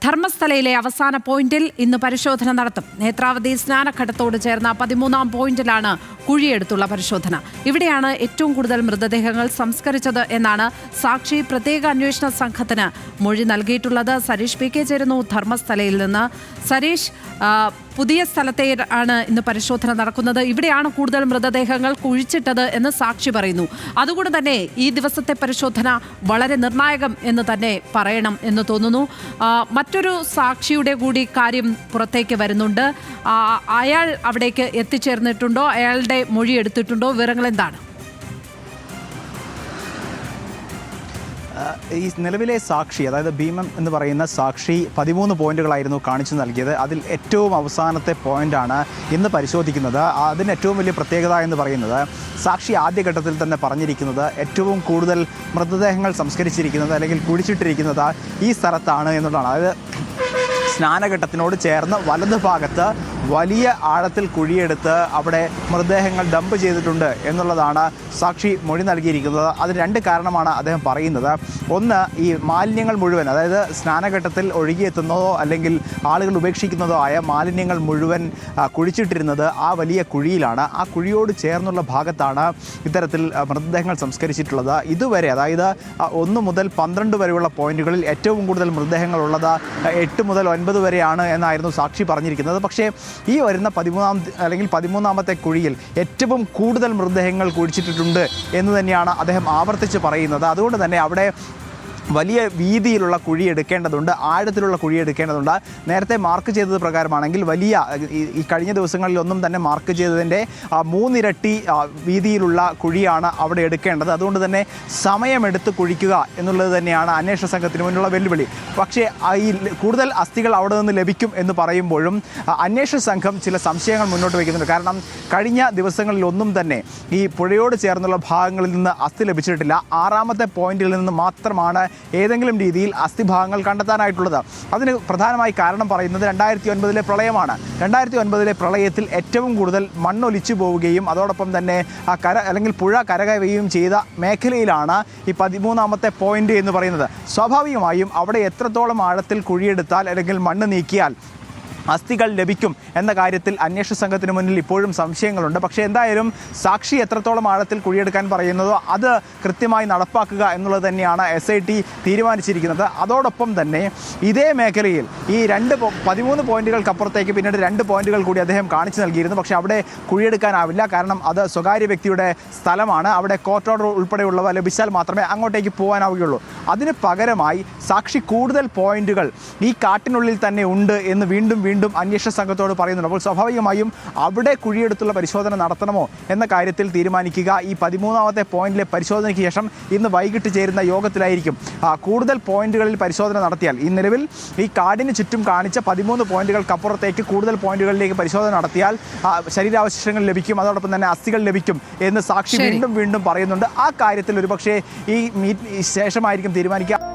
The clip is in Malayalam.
ധർമ്മസ്ഥലയിലെ അവസാന പോയിന്റിൽ ഇന്ന് പരിശോധന നടത്തും. നേത്രാവതി സ്നാനഘട്ടത്തോട് ചേർന്ന 13-ാം പോയിന്റിലാണ് കുഴിയെടുത്തുള്ള പരിശോധന. ഇവിടെയാണ് ഏറ്റവും കൂടുതൽ മൃതദേഹങ്ങൾ സംസ്കരിച്ചത് എന്നാണ് സാക്ഷി പ്രത്യേക അന്വേഷണ സംഘത്തിന് മൊഴി നൽകിയിട്ടുള്ളത്. സരീഷ് പി കെ ചേരുന്നു ധർമ്മസ്ഥലയിൽ നിന്ന്. സരീഷ്, പുതിയ സ്ഥലത്തെ ആണ് ഇന്ന് പരിശോധന നടക്കുന്നത്. ഇവിടെയാണ് കൂടുതൽ മൃതദേഹങ്ങൾ കുഴിച്ചിട്ടത് എന്ന് സാക്ഷി പറയുന്നു. അതുകൊണ്ട് തന്നെ ഈ ദിവസത്തെ പരിശോധന വളരെ നിർണായകം എന്ന് തന്നെ പറയണം എന്ന് തോന്നുന്നു. മറ്റൊരു സാക്ഷിയുടെ കൂടി കാര്യം പുറത്തേക്ക് വരുന്നുണ്ട്. അയാൾ അവിടേക്ക് എത്തിച്ചേർന്നിട്ടുണ്ടോ? അയാളുടെ മൊഴി എടുത്തിട്ടുണ്ടോ? വിവരങ്ങൾ എന്താണ്? ഈ നിലവിലെ സാക്ഷി, അതായത് ഭീമൻ എന്ന് പറയുന്ന സാക്ഷി 13 പോയിന്റുകളായിരുന്നു കാണിച്ചു നൽകിയത്. അതിൽ ഏറ്റവും അവസാനത്തെ പോയിന്റാണ് ഇന്ന് പരിശോധിക്കുന്നത്. അതിന് ഏറ്റവും വലിയ പ്രത്യേകത എന്ന് പറയുന്നത് സാക്ഷി ആദ്യഘട്ടത്തിൽ തന്നെ പറഞ്ഞിരിക്കുന്നത് ഏറ്റവും കൂടുതൽ മൃതദേഹങ്ങൾ സംസ്കരിച്ചിരിക്കുന്നത് അല്ലെങ്കിൽ കുഴിച്ചിട്ടിരിക്കുന്നത് ഈ സ്ഥലത്താണ് എന്നുള്ളതാണ്. അതായത് സ്നാനഘട്ടത്തിനോട് ചേർന്ന് വലതു ഭാഗത്ത് വലിയ ആഴത്തിൽ കുഴിയെടുത്ത് അവിടെ മൃതദേഹങ്ങൾ ഡംപ് ചെയ്തിട്ടുണ്ട് എന്നുള്ളതാണ് സാക്ഷി മൊഴി നൽകിയിരിക്കുന്നത്. അതിന് 2 കാരണമാണ് അദ്ദേഹം പറയുന്നത്. ഒന്ന്, ഈ മാലിന്യങ്ങൾ മുഴുവൻ, അതായത് സ്നാനഘട്ടത്തിൽ ഒഴുകിയെത്തുന്നതോ അല്ലെങ്കിൽ ആളുകൾ ഉപേക്ഷിക്കുന്നതോ ആയ മാലിന്യങ്ങൾ മുഴുവൻ കുഴിച്ചിട്ടിരുന്നത് ആ വലിയ കുഴിയിലാണ്. ആ കുഴിയോട് ചേർന്നുള്ള ഭാഗത്താണ് ഇത്തരത്തിൽ മൃതദേഹങ്ങൾ സംസ്കരിച്ചിട്ടുള്ളത്. ഇതുവരെ, അതായത് 1 മുതൽ 12 വരെയുള്ള പോയിന്റുകളിൽ ഏറ്റവും കൂടുതൽ മൃതദേഹങ്ങളുള്ളത് 8 മുതൽ 9 വരെയാണ് എന്നായിരുന്നു സാക്ഷി പറഞ്ഞിരിക്കുന്നത്. പക്ഷേ ഈ വരുന്ന 13-ാമത്തെ കുഴിയിൽ ഏറ്റവും കൂടുതൽ മൃതദേഹങ്ങൾ കുഴിച്ചിട്ടിട്ടുണ്ട് എന്ന് തന്നെയാണ് അദ്ദേഹം ആവർത്തിച്ച് പറയുന്നത്. അതുകൊണ്ട് തന്നെ അവിടെ വലിയ വീതിയിലുള്ള കുഴി എടുക്കേണ്ടതുണ്ട്, ആഴത്തിലുള്ള കുഴി എടുക്കേണ്ടതുണ്ട്. നേരത്തെ മാർക്ക് ചെയ്തത് പ്രകാരമാണെങ്കിൽ വലിയ ഈ കഴിഞ്ഞ ദിവസങ്ങളിലൊന്നും തന്നെ മാർക്ക് ചെയ്തതിൻ്റെ 3 ഇരട്ടി വീതിയിലുള്ള കുഴിയാണ് അവിടെ എടുക്കേണ്ടത്. അതുകൊണ്ട് തന്നെ സമയമെടുത്ത് കുഴിക്കുക എന്നുള്ളത് തന്നെയാണ് അന്വേഷണ സംഘത്തിന് മുന്നിലുള്ള വെല്ലുവിളി. പക്ഷേ ഈ കൂടുതൽ അസ്ഥികൾ അവിടെ നിന്ന് ലഭിക്കും എന്ന് പറയുമ്പോഴും അന്വേഷണ സംഘം ചില സംശയങ്ങൾ മുന്നോട്ട് വയ്ക്കുന്നുണ്ട്. കാരണം കഴിഞ്ഞ ദിവസങ്ങളിലൊന്നും തന്നെ ഈ പുഴയോട് ചേർന്നുള്ള ഭാഗങ്ങളിൽ നിന്ന് അസ്ഥി ലഭിച്ചിട്ടില്ല. 6-ാമത്തെ പോയിന്റിൽ നിന്ന് മാത്രമാണ് ഏതെങ്കിലും രീതിയിൽ അസ്ഥിഭാഗങ്ങൾ കണ്ടെത്താനായിട്ടുള്ളത്. അതിന് പ്രധാനമായി കാരണം പറയുന്നത് 2009-ലെ പ്രളയമാണ്. 2009-ലെ പ്രളയത്തിൽ ഏറ്റവും കൂടുതൽ മണ്ണൊലിച്ചു പോവുകയും അതോടൊപ്പം തന്നെ ആ അല്ലെങ്കിൽ പുഴ കരകയറുകയും ചെയ്ത മേഖലയിലാണ് ഈ 13-ാമത്തെ പോയിന്റ് എന്ന് പറയുന്നത്. സ്വാഭാവികമായും അവിടെ എത്രത്തോളം ആഴത്തിൽ കുഴിയെടുത്താൽ അല്ലെങ്കിൽ മണ്ണ് നീക്കിയാൽ അസ്ഥികൾ ലഭിക്കും എന്ന കാര്യത്തിൽ അന്വേഷണ സംഘത്തിന് മുന്നിൽ ഇപ്പോഴും സംശയങ്ങളുണ്ട്. പക്ഷേ എന്തായാലും സാക്ഷി എത്രത്തോളം ആഴത്തിൽ കുഴിയെടുക്കാൻ പറയുന്നതോ അത് കൃത്യമായി നടപ്പാക്കുക എന്നുള്ളത് തന്നെയാണ് SIT തീരുമാനിച്ചിരിക്കുന്നത്. അതോടൊപ്പം തന്നെ ഇതേ മേഖലയിൽ ഈ 13 പോയിന്റുകൾക്കപ്പുറത്തേക്ക് പിന്നീട് 2 പോയിന്റുകൾ കൂടി അദ്ദേഹം കാണിച്ചു നൽകിയിരുന്നു. പക്ഷേ അവിടെ കുഴിയെടുക്കാനാവില്ല. കാരണം അത് സ്വകാര്യ വ്യക്തിയുടെ സ്ഥലമാണ്. അവിടെ കോർട്ട് ഓർഡർ ഉൾപ്പെടെയുള്ളവ ലഭിച്ചാൽ മാത്രമേ അങ്ങോട്ടേക്ക് പോകാനാവുകയുള്ളൂ. അതിന് പകരമായി സാക്ഷി കൂടുതൽ പോയിന്റുകൾ ഈ കാട്ടിനുള്ളിൽ തന്നെ ഉണ്ട് എന്ന് വീണ്ടും അന്വേഷണ സംഘത്തോട് പറയുന്നുണ്ട്. അപ്പോൾ സ്വാഭാവികമായും അവിടെ കുഴിയെടുത്തുള്ള പരിശോധന നടത്തണമോ എന്ന കാര്യത്തിൽ തീരുമാനിക്കുക ഈ 13-ാമത്തെ പോയിന്റിലെ പരിശോധനയ്ക്ക് ശേഷം ഇന്ന് വൈകിട്ട് ചേരുന്ന യോഗത്തിലായിരിക്കും. കൂടുതൽ പോയിന്റുകളിൽ പരിശോധന നടത്തിയാൽ, ഈ നിലവിൽ ഈ കാടിന് ചുറ്റും കാണിച്ച 13 പോയിന്റുകൾക്കപ്പുറത്തേക്ക് കൂടുതൽ പോയിന്റുകളിലേക്ക് പരിശോധന നടത്തിയാൽ ശരീരാവശിഷ്ടങ്ങൾ ലഭിക്കും, അതോടൊപ്പം തന്നെ അസ്ഥികൾ ലഭിക്കും എന്ന് സാക്ഷി വീണ്ടും പറയുന്നുണ്ട്. ആ കാര്യത്തിൽ ഒരുപക്ഷേ ഈ ശേഷമായിരിക്കും തീരുമാനിക്കുക.